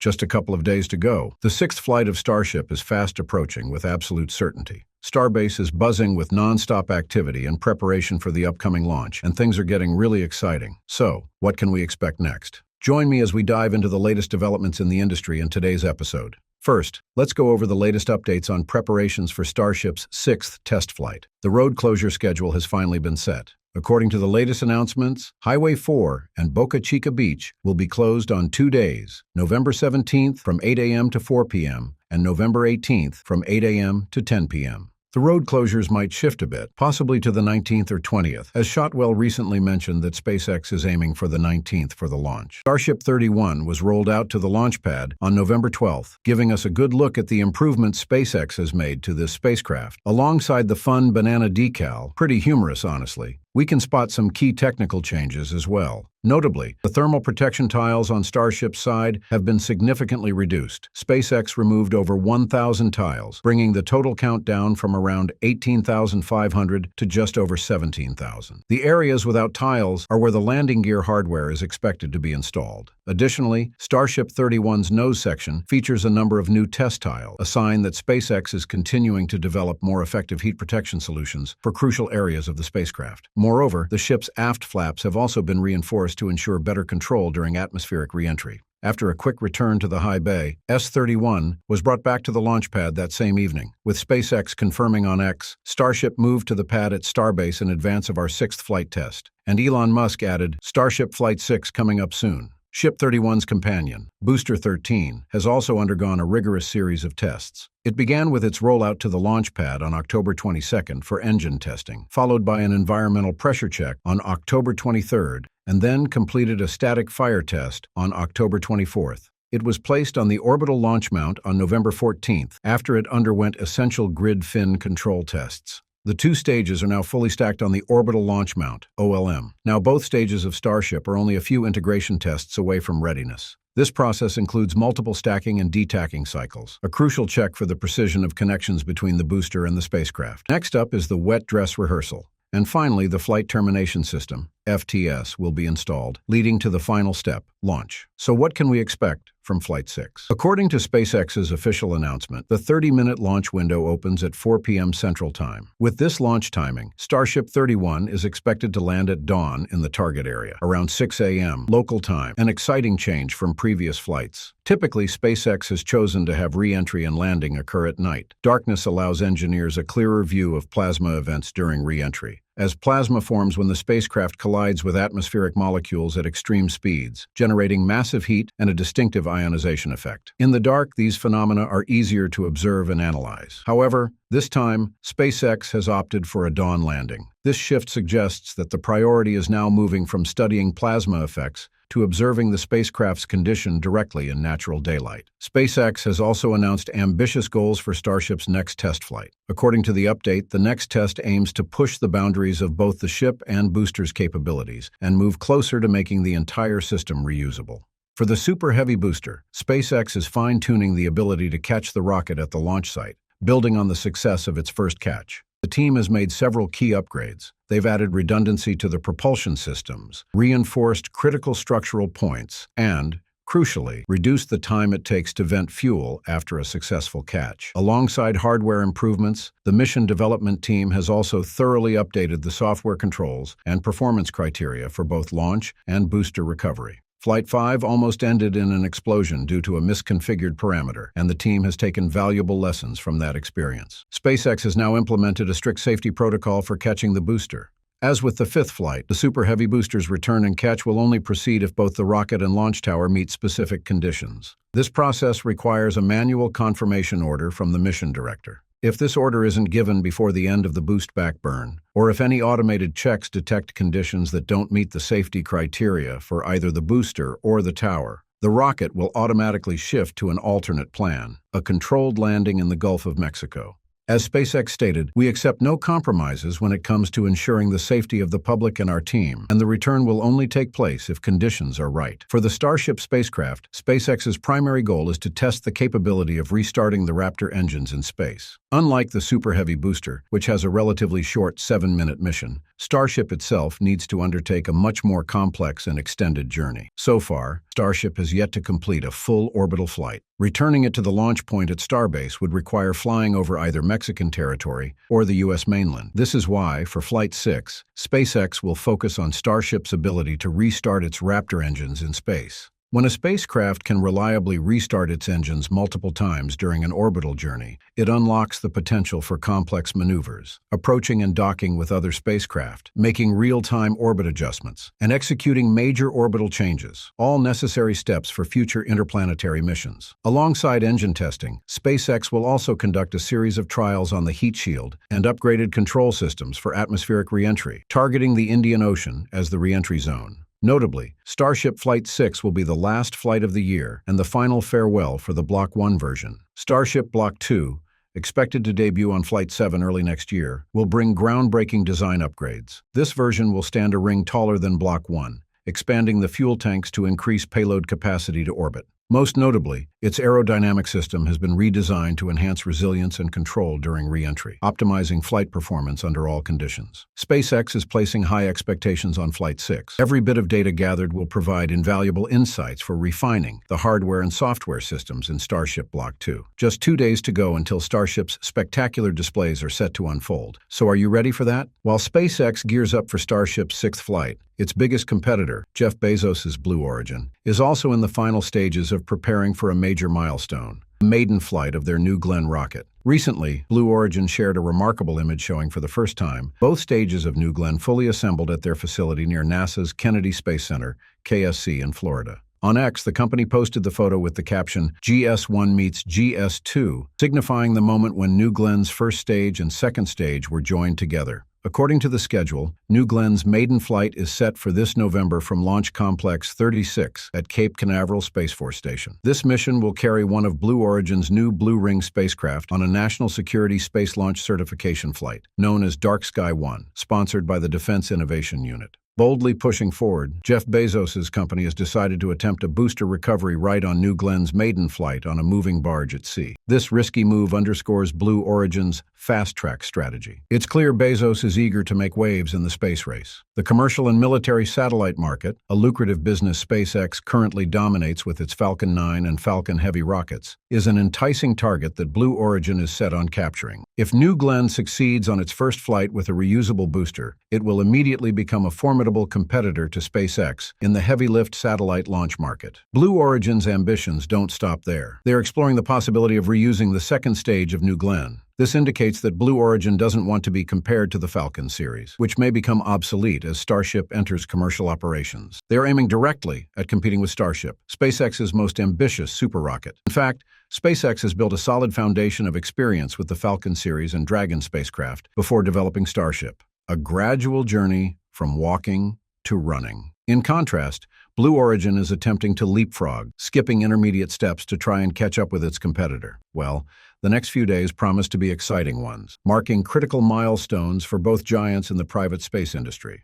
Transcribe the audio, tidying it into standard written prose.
Just a couple of days to go. The sixth flight of Starship is fast approaching with absolute certainty. Starbase is buzzing with nonstop activity in preparation for the upcoming launch, and things are getting really exciting. So, what can we expect next? Join me as we dive into the latest developments in the industry in today's episode. First, let's go over the latest updates on preparations for Starship's sixth test flight. The road closure schedule has finally been set. According to the latest announcements, Highway 4 and Boca Chica Beach will be closed on 2 days, November 17th from 8 a.m. to 4 p.m. and November 18th from 8 a.m. to 10 p.m. The road closures might shift a bit, possibly to the 19th or 20th, as Shotwell recently mentioned that SpaceX is aiming for the 19th for the launch. Starship 31 was rolled out to the launch pad on November 12th, giving us a good look at the improvements SpaceX has made to this spacecraft. Alongside the fun banana decal, pretty humorous honestly, we can spot some key technical changes as well. Notably, the thermal protection tiles on Starship's side have been significantly reduced. SpaceX removed over 1,000 tiles, bringing the total count down from around 18,500 to just over 17,000. The areas without tiles are where the landing gear hardware is expected to be installed. Additionally, Starship 31's nose section features a number of new test tiles, a sign that SpaceX is continuing to develop more effective heat protection solutions for crucial areas of the spacecraft. Moreover, the ship's aft flaps have also been reinforced to ensure better control during atmospheric re-entry. After a quick return to the high bay, S-31 was brought back to the launch pad that same evening. With SpaceX confirming on X, Starship moved to the pad at Starbase in advance of our sixth flight test. And Elon Musk added, Starship Flight 6 coming up soon. Ship 31's companion, Booster 13, has also undergone a rigorous series of tests. It began with its rollout to the launch pad on October 22nd for engine testing, followed by an environmental pressure check on October 23rd, and then completed a static fire test on October 24th. It was placed on the orbital launch mount on November 14th after it underwent essential grid fin control tests. The 2 stages are now fully stacked on the Orbital Launch Mount, OLM. Now both stages of Starship are only a few integration tests away from readiness. This process includes multiple stacking and detacking cycles, a crucial check for the precision of connections between the booster and the spacecraft. Next up is the wet dress rehearsal. And finally, the Flight Termination System, FTS, will be installed, leading to the final step, launch. So what can we expect from Flight 6? According to SpaceX's official announcement, the 30-minute launch window opens at 4 p.m. Central Time. With this launch timing, Starship 31 is expected to land at dawn in the target area, around 6 a.m. local time, an exciting change from previous flights. Typically, SpaceX has chosen to have re-entry and landing occur at night. Darkness allows engineers a clearer view of plasma events during re-entry, as plasma forms when the spacecraft collides with atmospheric molecules at extreme speeds, generating massive heat and a distinctive ionization effect. In the dark, these phenomena are easier to observe and analyze. However, this time, SpaceX has opted for a dawn landing. This shift suggests that the priority is now moving from studying plasma effects to observing the spacecraft's condition directly in natural daylight. SpaceX has also announced ambitious goals for Starship's next test flight. According to the update, the next test aims to push the boundaries of both the ship and booster's capabilities and move closer to making the entire system reusable. For the Super Heavy booster, SpaceX is fine-tuning the ability to catch the rocket at the launch site, building on the success of its first catch. The team has made several key upgrades. They've added redundancy to the propulsion systems, reinforced critical structural points, and, crucially, reduced the time it takes to vent fuel after a successful catch. Alongside hardware improvements, the mission development team has also thoroughly updated the software controls and performance criteria for both launch and booster recovery. Flight 5 almost ended in an explosion due to a misconfigured parameter, and the team has taken valuable lessons from that experience. SpaceX has now implemented a strict safety protocol for catching the booster. As with the fifth flight, the Super Heavy booster's return and catch will only proceed if both the rocket and launch tower meet specific conditions. This process requires a manual confirmation order from the mission director. If this order isn't given before the end of the boost back burn, or if any automated checks detect conditions that don't meet the safety criteria for either the booster or the tower, the rocket will automatically shift to an alternate plan, a controlled landing in the Gulf of Mexico. As SpaceX stated, "We accept no compromises when it comes to ensuring the safety of the public and our team, and the return will only take place if conditions are right." For the Starship spacecraft, SpaceX's primary goal is to test the capability of restarting the Raptor engines in space. Unlike the Super Heavy booster, which has a relatively short 7-minute mission, Starship itself needs to undertake a much more complex and extended journey. So far, Starship has yet to complete a full orbital flight. Returning it to the launch point at Starbase would require flying over either Mexican territory or the U.S. mainland. This is why, for Flight 6, SpaceX will focus on Starship's ability to restart its Raptor engines in space. When a spacecraft can reliably restart its engines multiple times during an orbital journey, it unlocks the potential for complex maneuvers, approaching and docking with other spacecraft, making real-time orbit adjustments, and executing major orbital changes, all necessary steps for future interplanetary missions. Alongside engine testing, SpaceX will also conduct a series of trials on the heat shield and upgraded control systems for atmospheric re-entry, targeting the Indian Ocean as the re-entry zone. Notably, Starship Flight 6 will be the last flight of the year and the final farewell for the Block 1 version. Starship Block 2, expected to debut on Flight 7 early next year, will bring groundbreaking design upgrades. This version will stand a ring taller than Block 1, expanding the fuel tanks to increase payload capacity to orbit. Most notably, its aerodynamic system has been redesigned to enhance resilience and control during re-entry, optimizing flight performance under all conditions. SpaceX is placing high expectations on Flight 6. Every bit of data gathered will provide invaluable insights for refining the hardware and software systems in Starship Block 2. Just 2 days to go until Starship's spectacular displays are set to unfold. So are you ready for that? While SpaceX gears up for Starship's 6th flight, its biggest competitor, Jeff Bezos's Blue Origin, is also in the final stages of preparing for a major milestone, the maiden flight of their New Glenn rocket. Recently, Blue Origin shared a remarkable image showing for the first time both stages of New Glenn fully assembled at their facility near NASA's Kennedy Space Center, KSC, in Florida. On X, the company posted the photo with the caption, "GS1 meets GS2, signifying the moment when New Glenn's first stage and second stage were joined together. According to the schedule, New Glenn's maiden flight is set for this November from Launch Complex 36 at Cape Canaveral Space Force Station. This mission will carry one of Blue Origin's new Blue Ring spacecraft on a National Security Space Launch Certification flight, known as Dark Sky 1, sponsored by the Defense Innovation Unit. Boldly pushing forward, Jeff Bezos's company has decided to attempt a booster recovery right on New Glenn's maiden flight on a moving barge at sea. This risky move underscores Blue Origin's fast-track strategy. It's clear Bezos is eager to make waves in the space race. The commercial and military satellite market, a lucrative business SpaceX currently dominates with its Falcon 9 and Falcon Heavy rockets, is an enticing target that Blue Origin is set on capturing. If New Glenn succeeds on its first flight with a reusable booster, it will immediately become a formidable competitor to SpaceX in the heavy-lift satellite launch market. Blue Origin's ambitions don't stop there. They're exploring the possibility of reusing the second stage of New Glenn. This indicates that Blue Origin doesn't want to be compared to the Falcon series, which may become obsolete as Starship enters commercial operations. They are aiming directly at competing with Starship, SpaceX's most ambitious super rocket. In fact, SpaceX has built a solid foundation of experience with the Falcon series and Dragon spacecraft before developing Starship, a gradual journey from walking to running. In contrast, Blue Origin is attempting to leapfrog, skipping intermediate steps to try and catch up with its competitor. Well, the next few days promise to be exciting ones, marking critical milestones for both giants in the private space industry.